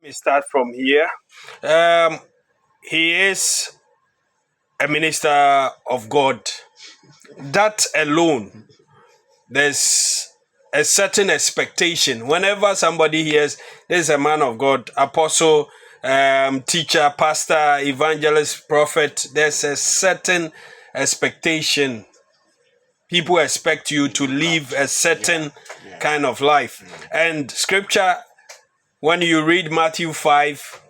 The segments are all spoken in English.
Me start from here. Um, he is a minister of God. That alone, there's a certain expectation. Whenever somebody hears this is a man of God, apostle, teacher, pastor, evangelist, prophet, there's a certain expectation. People expect you to live a certain kind of life. And scripture, when you read Matthew 5,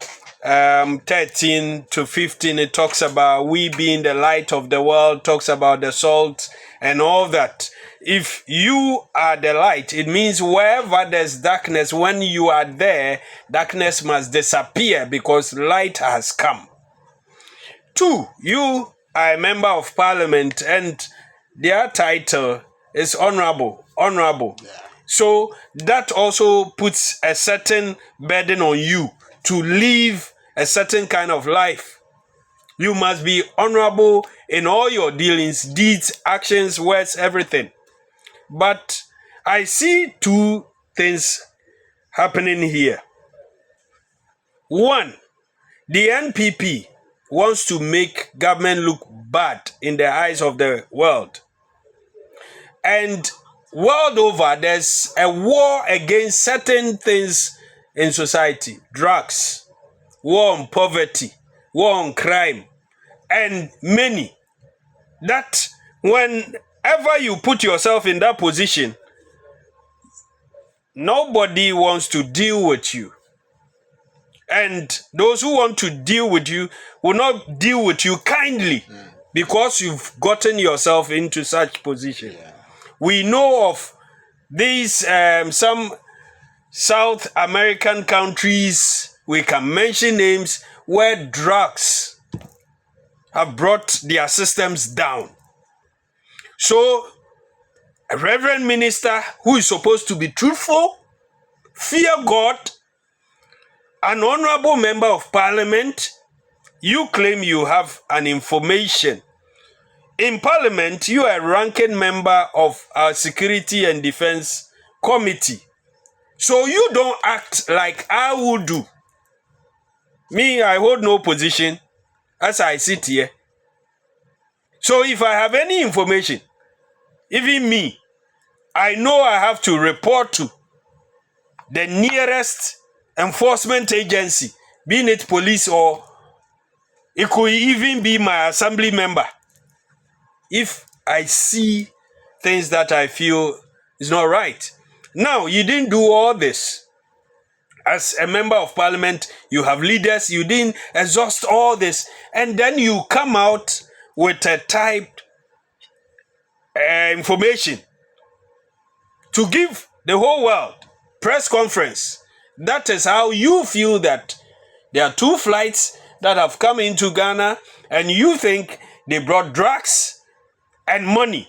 13 to 15, it talks about we being the light of the world, talks about the salt and all that. If you are the light, it means wherever there's darkness, when you are there, darkness must disappear because light has come. 2, you are a member of parliament and their title is honorable. So that also puts a certain burden on you to live a certain kind of life. You must be honorable in all your dealings, deeds, actions, words, everything. But I see 2 things happening here. 1, the NPP wants to make government look bad in the eyes of the world. And world over, there's a war against certain things in society. Drugs, war on poverty, war on crime, and many. That whenever you put yourself in that position, nobody wants to deal with you. And those who want to deal with you will not deal with you kindly because you've gotten yourself into such position. We know of these some South American countries, we can mention names, where drugs have brought their systems down. So, a reverend minister who is supposed to be truthful, fear God, an honorable member of parliament, you claim you have an information. In parliament, you are a ranking member of our security and defense committee. So you don't act like I would do. Me, I hold no position as I sit here. So if I have any information, even me, I know I have to report to the nearest enforcement agency, being it police or it could even be my assembly member. If I see things that I feel is not right. Now, you didn't do all this. As a member of parliament, you have leaders, you didn't exhaust all this. And then you come out with a typed information to give the whole world press conference. That is how you feel that there are 2 flights that have come into Ghana and you think they brought drugs and money.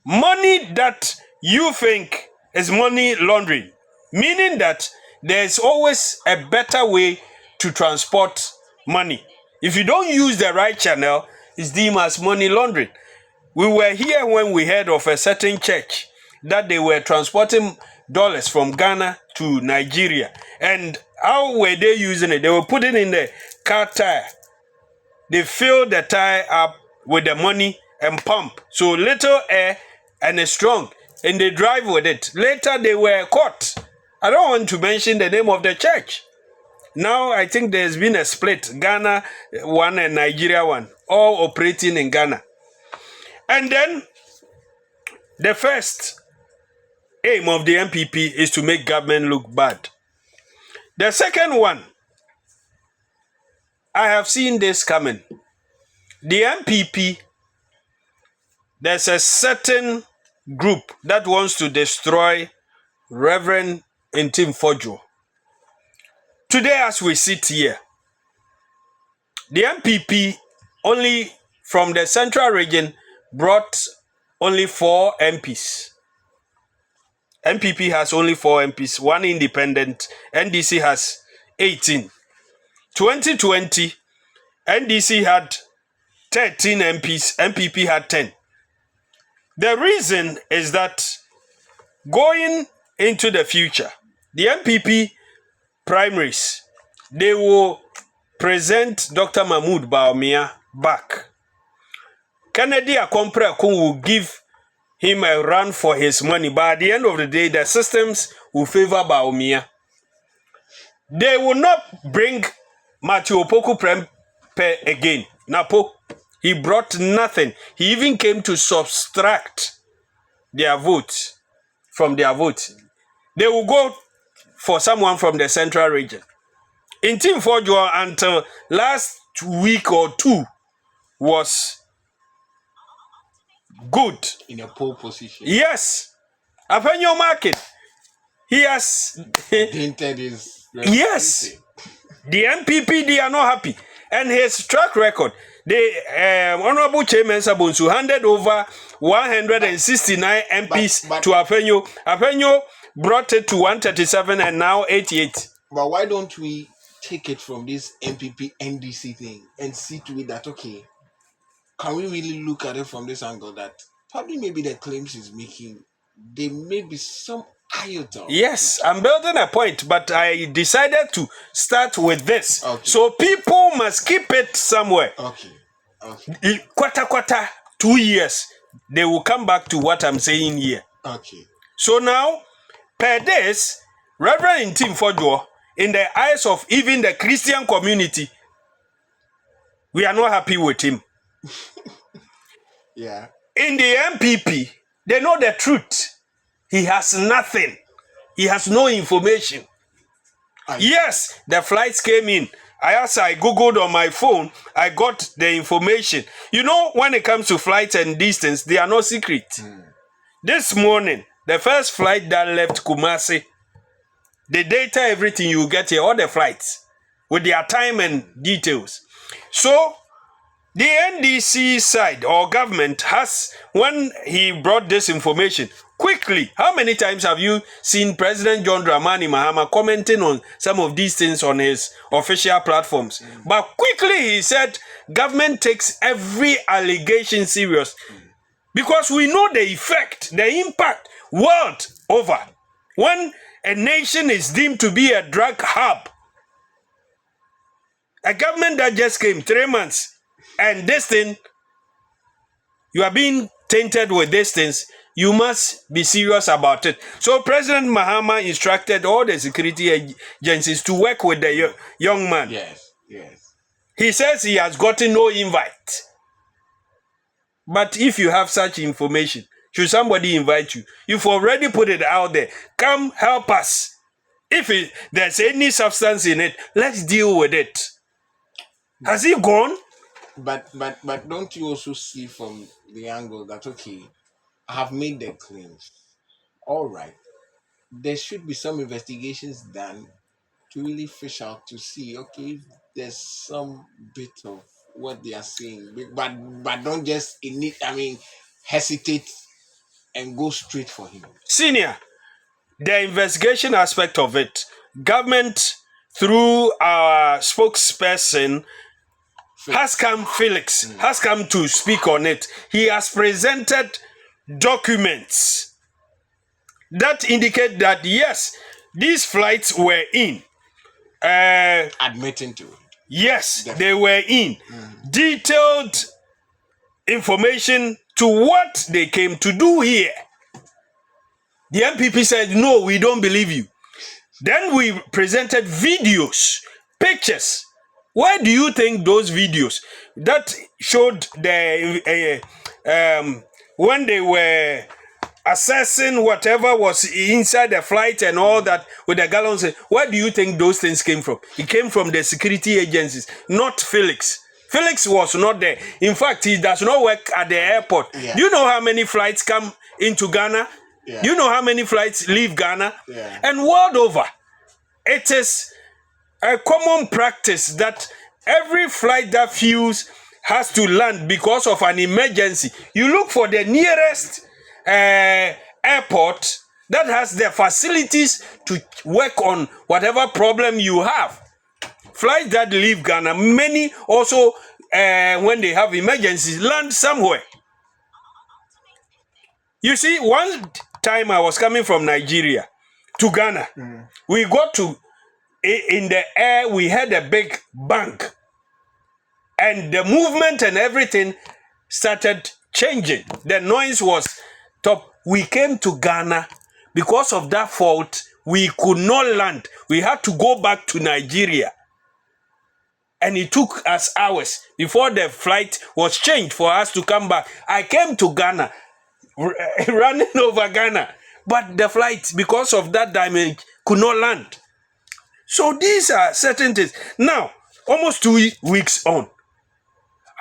Money that you think is money laundering. Meaning that there's always a better way to transport money. If you don't use the right channel, it's deemed as money laundering. We were here when we heard of a certain church that they were transporting dollars from Ghana to Nigeria. And how were they using it? They were putting in the car tire. They filled the tire up with the money and pump. So little air and it's strong. And they drive with it. Later they were caught. I don't want to mention the name of the church. Now I think there's been a split. Ghana one and Nigeria one. All operating in Ghana. And then the first aim of the NPP is to make government look bad. The second one, I have seen this coming. The NPP, there's a certain group that wants to destroy Reverend Ntim Fordjour. Today as we sit here, the NPP only from the central region brought only 4 MPs. NPP has only 4 MPs, 1 independent. NDC has 18. 2020, NDC had 13 MPs, NPP had 10. The reason is that going into the future, the NPP primaries, they will present Dr. Mahmoud Bawumia back. Kennedy Akompreko will give him a run for his money, but at the end of the day, the systems will favor Bawumia. They will not bring Matthew Opoku Prempeh again. Napo, he brought nothing. He even came to subtract their vote from their vote. They will go for someone from the central region. Ntim Fordjour until last week or two was good. In a pole position. Yes. Upon your market. He has Hinted his yes. The NPP, they are not happy. And his track record, the Honorable Chairman Sabonsu handed over 169 MPs to Afenyo. Afenyo brought it to 137 and now 88. But why don't we take it from this NPP NDC thing and see to it that, okay, can we really look at it from this angle that probably maybe the claims he's making, there may be some iota. Yes, I'm building a point, but I decided to start with this. Okay. So people must keep it somewhere. Okay. Quarter, 2 years, they will come back to what I'm saying here. Okay. So now, per this, Reverend Ntim Fordjour, in the eyes of even the Christian community, we are not happy with him. Yeah. In the NPP, they know the truth. He has nothing. He has no information. Yes, the flights came in. As I Googled on my phone, I got the information. You know, when it comes to flights and distance, they are no secret. This morning, the first flight that left Kumasi, the data, everything you get here, all the flights, with their time and details. So, the NDC side or government has, when he brought this information, quickly, how many times have you seen President John Dramani Mahama commenting on some of these things on his official platforms? But quickly he said, government takes every allegation serious. Because we know the effect, the impact, world over. When a nation is deemed to be a drug hub, a government that just came 3 months, and this thing, you are being tainted with these things, you must be serious about it. So President Mahama instructed all the security agencies to work with the young man. Yes, yes. He says he has gotten no invite. But if you have such information, should somebody invite you? You've already put it out there. Come help us. If there's any substance in it, let's deal with it. Has he gone? But don't you also see from the angle that, okay, I have made the claims. All right. There should be some investigations done to really fish out to see, okay, if there's some bit of what they are saying. But don't just hesitate and go straight for him. Senior, the investigation aspect of it, government through our spokesperson has come to speak on it. He has presented documents that indicate that yes, these flights were in. Admitting to it. Yes, definitely. They were in. Detailed information to what they came to do here. The NPP said, no, we don't believe you. Then we presented videos, pictures. Why do you think those videos that showed the when they were assessing whatever was inside the flight and all that with the gallons, where do you think those things came from? It came from the security agencies, not Felix. Felix was not there. In fact, he does not work at the airport. Yeah. Do you know how many flights come into Ghana? Yeah. Do you know how many flights leave Ghana? Yeah. And world over, it is a common practice that every flight that fuels has to land because of an emergency. You look for the nearest airport that has the facilities to work on whatever problem you have. Flights that leave Ghana, many also, when they have emergencies, land somewhere. You see, one time I was coming from Nigeria to Ghana. We got to in the air, we had a big bang. And the movement and everything started changing. The noise was top. We came to Ghana. Because of that fault, we could not land. We had to go back to Nigeria. And it took us hours before the flight was changed for us to come back. I came to Ghana, running over Ghana. But the flight, because of that damage, could not land. So these are certain things. Now, almost 2 weeks on,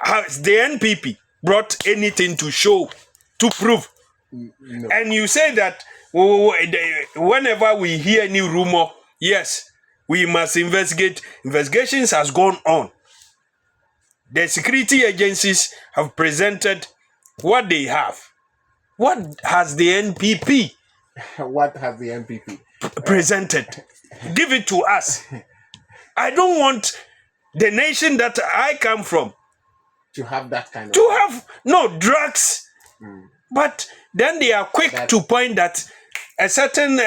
has the NPP brought anything to show, to prove? No. And you say that whenever we hear any rumor, yes, we must investigate. Investigations has gone on. The security agencies have presented what they have. What has the NPP What has the NPP presented? Give it to us. I don't want the nation that I come from to have that kind of... to have no drugs. But then they are quick to point that a certain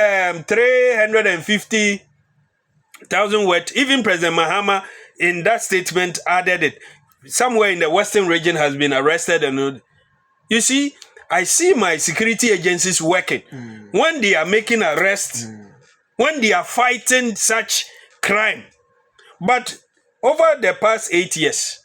350,000 words, even President Mahama in that statement added it. Somewhere in the Western region has been arrested. And you see, I see my security agencies working. When they are making arrests, when they are fighting such crime. But over the past 8 years,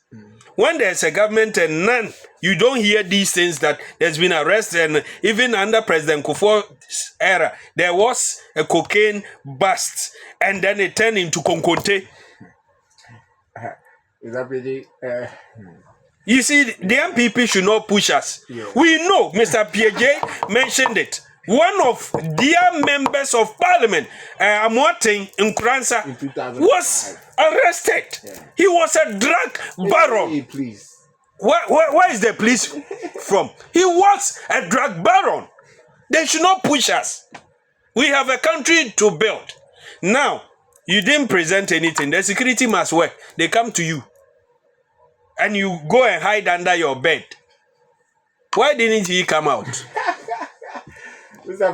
when there's a government and none, you don't hear these things that there's been arrest. And even under President Kufuor's era, there was a cocaine bust, and then it turned into Konkote. Is that really... You see, the MPP should not push us. Yeah. We know, Mr. PJ mentioned it. One of their members of parliament, Amoating Nkransa, was arrested. Yeah. He was a drug baron. Hey, please. Where is the police from? He was a drug baron. They should not push us. We have a country to build. Now, you didn't present anything. The security must work. They come to you. And you go and hide under your bed. Why didn't he come out? Mr.